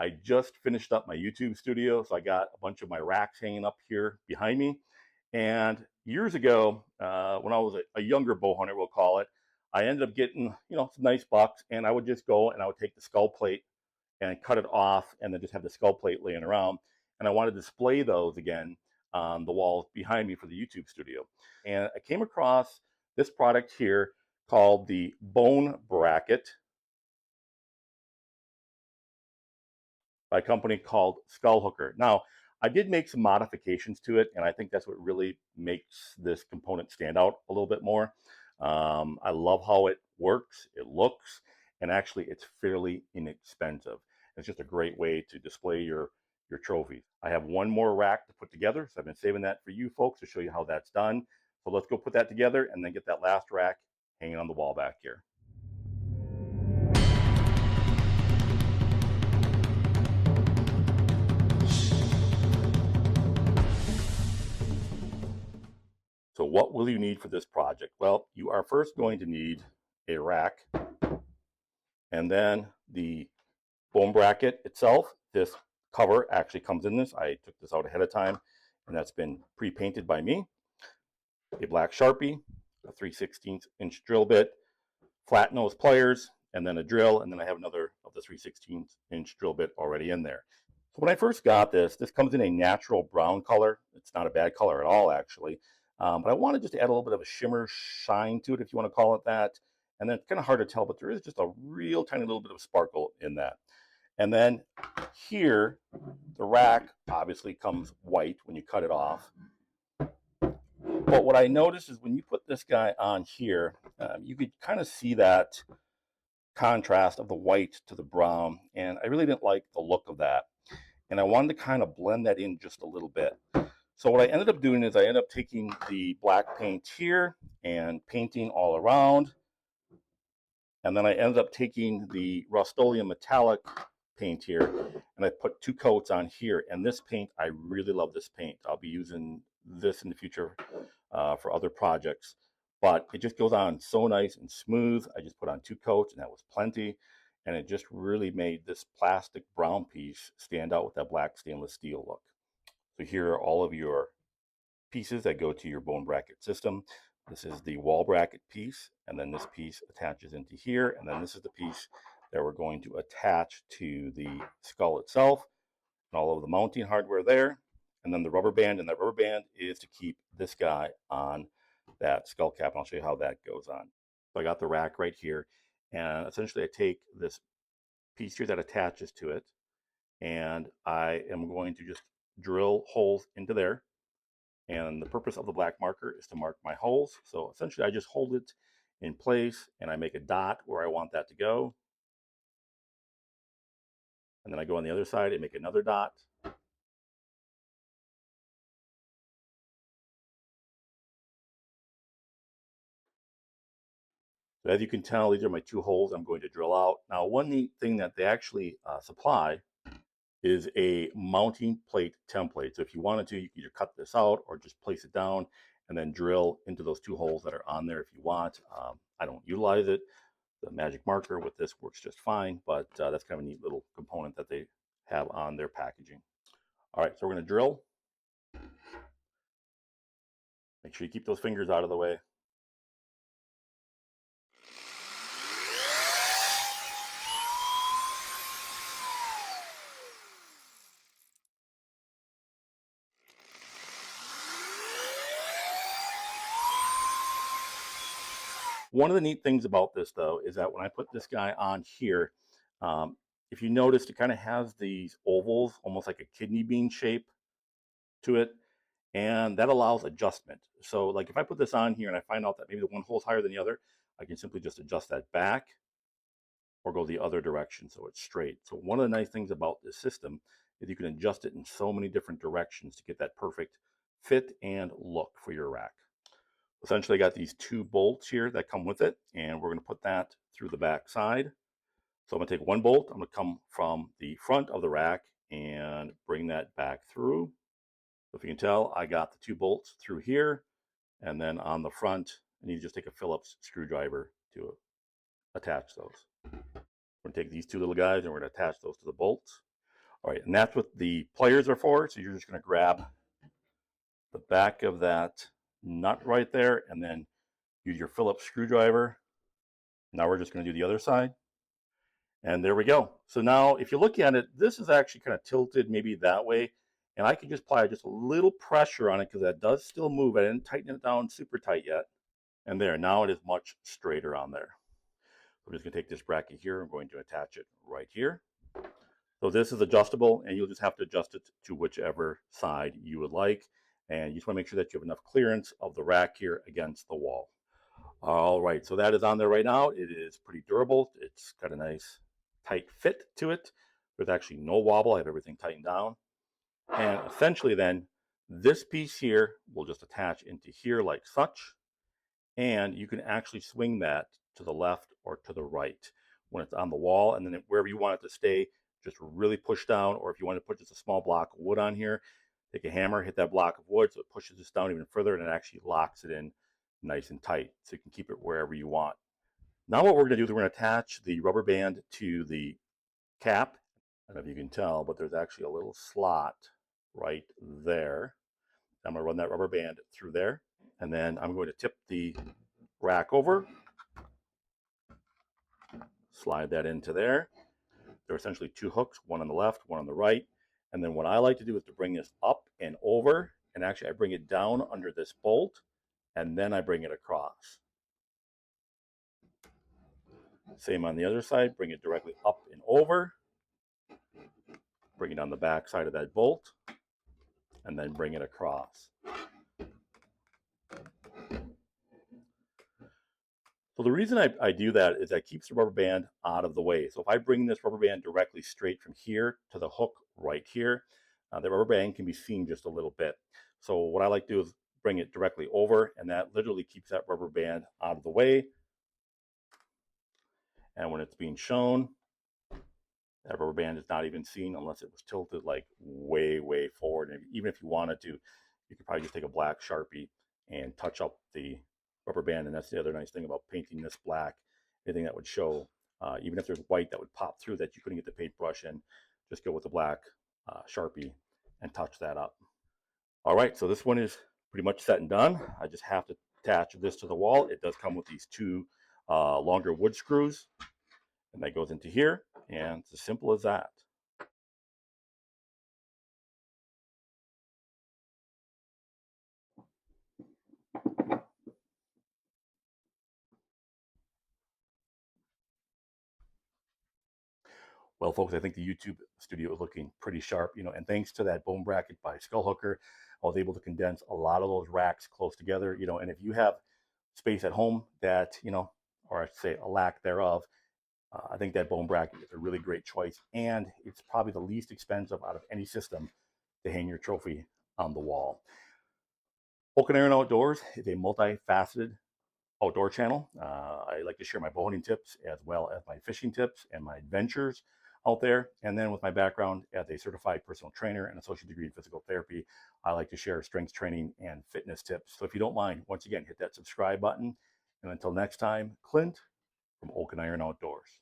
I just finished up my YouTube studio, so I got a bunch of my racks hanging up here behind me. And years ago, when I was a younger bow hunter, we'll call it, I ended up getting, some nice bucks, and I would just go and I would take the skull plate and cut it off, and then just have the skull plate laying around. And I want to display those again on the walls behind me for the YouTube studio. And I came across this product here called the Bone Bracket by a company called Skull Hooker. Now, I did make some modifications to it, and I think that's what really makes this component stand out a little bit more. I love how it works, it looks, and actually it's fairly inexpensive. It's just a great way to display your trophies. I have one more rack to put together, so I've been saving that for you folks to show you how that's done. So let's go put that together and then get that last rack hanging on the wall back here. So what will you need for this project? Well, you are first going to need a rack, and then the bone bracket itself. This cover actually comes in this. I took this out ahead of time, and that's been pre-painted by me. A black Sharpie, a 3/16 inch drill bit, flat nose pliers, and then a drill, and then I have another of the 3/16 inch drill bit already in there. So when I first got this comes in a natural brown color. It's not a bad color at all, actually. But I wanted just to add a little bit of a shimmer shine to it, if you want to call it that. And then it's kind of hard to tell, but there is just a real tiny little bit of sparkle in that. And then here, the rack obviously comes white when you cut it off. But what I noticed is when you put this guy on here, you could kind of see that contrast of the white to the brown. And I really didn't like the look of that. And I wanted to kind of blend that in just a little bit. So what I ended up doing is I ended up taking the black paint here and painting all around. And then I ended up taking the Rust-Oleum metallic paint here, and I put 2 coats on here. And this paint, I really love this paint. I'll be using this in the future for other projects. But it just goes on so nice and smooth. I just put on 2 coats, and that was plenty. And it just really made this plastic brown piece stand out with that black stainless steel look. So here are all of your pieces that go to your bone bracket system. This is the wall bracket piece, and then this piece attaches into here, and then this is the piece that we're going to attach to the skull itself, and all of the mounting hardware there, and then the rubber band, and that rubber band is to keep this guy on that skull cap, and I'll show you how that goes on. So I got the rack right here, and essentially I take this piece here that attaches to it, and I am going to just drill holes into there. And the purpose of the black marker is to mark my holes. So essentially I just hold it in place and I make a dot where I want that to go. And then I go on the other side and make another dot. So as you can tell, these are my 2 holes I'm going to drill out. Now, one neat thing that they actually supply is a mounting plate template. So if you wanted to, you can either cut this out or just place it down and then drill into those 2 holes that are on there if you want. I don't utilize it. The magic marker with this works just fine, but that's kind of a neat little component that they have on their packaging. All right, so we're going to drill. Make sure you keep those fingers out of the way. One of the neat things about this, though, is that when I put this guy on here, if you notice, it kind of has these ovals, almost like a kidney bean shape to it, and that allows adjustment. So like if I put this on here and I find out that maybe the one hole is higher than the other, I can simply just adjust that back or go the other direction so it's straight. So one of the nice things about this system is you can adjust it in so many different directions to get that perfect fit and look for your rack. Essentially, I got these 2 bolts here that come with it, and we're going to put that through the back side. So I'm going to take 1 bolt, I'm going to come from the front of the rack and bring that back through. So if you can tell, I got the 2 bolts through here, and then on the front, I need to just take a Phillips screwdriver to attach those. We're going to take these 2 little guys and we're going to attach those to the bolts. All right, and that's what the pliers are for. So you're just going to grab the back of that nut right there and then use your Phillips screwdriver. Now we're just going to do the other side. And there we go. So now if you look at it, this is actually kind of tilted maybe that way. And I can just apply just a little pressure on it because that does still move. I didn't tighten it down super tight yet. And there, now it is much straighter on there. I'm just going to take this bracket here. I'm going to attach it right here. So this is adjustable, and you'll just have to adjust it to whichever side you would like. And you just want to make sure that you have enough clearance of the rack here against the wall. All right, so that is on there right now. It is pretty durable. It's got a nice tight fit to it. There's actually no wobble. I have everything tightened down. And essentially then, this piece here will just attach into here like such. And you can actually swing that to the left or to the right when it's on the wall. And then wherever you want it to stay, just really push down. Or if you want to put just a small block of wood on here, take a hammer, hit that block of wood so it pushes this down even further and it actually locks it in nice and tight so you can keep it wherever you want. Now what we're going to do is we're going to attach the rubber band to the cap. I don't know if you can tell, but there's actually a little slot right there. I'm going to run that rubber band through there, and then I'm going to tip the rack over, slide that into there. There are essentially two hooks, one on the left, one on the right. And then what I like to do is to bring this up and over, and actually I bring it down under this bolt, and then I bring it across. Same on the other side, bring it directly up and over, bring it on the back side of that bolt, and then bring it across. So the reason I do that is that keeps the rubber band out of the way. So if I bring this rubber band directly straight from here to the hook right here, the rubber band can be seen just a little bit. So what I like to do is bring it directly over, and that literally keeps that rubber band out of the way. And when it's being shown, that rubber band is not even seen unless it was tilted like way, way forward. And even if you wanted to, you could probably just take a black Sharpie and touch up the rubber band. And that's the other nice thing about painting this black. Anything that would show, even if there's white that would pop through that you couldn't get the paintbrush in, just go with the black Sharpie and touch that up. All right, so this one is pretty much set and done. I just have to attach this to the wall. It does come with these two longer wood screws, and that goes into here, and it's as simple as that. Well, folks, I think the YouTube studio is looking pretty sharp, and thanks to that bone bracket by Skullhooker, I was able to condense a lot of those racks close together, and if you have space at home that, or I should say a lack thereof, I think that bone bracket is a really great choice, and it's probably the least expensive out of any system to hang your trophy on the wall. Oak and Iron Outdoors is a multifaceted outdoor channel. I like to share my bow hunting tips as well as my fishing tips and my adventures out there. And then with my background as a certified personal trainer and associate degree in physical therapy, I like to share strength training and fitness tips. So if you don't mind, once again, hit that subscribe button. And until next time, Clint from Oak and Iron Outdoors.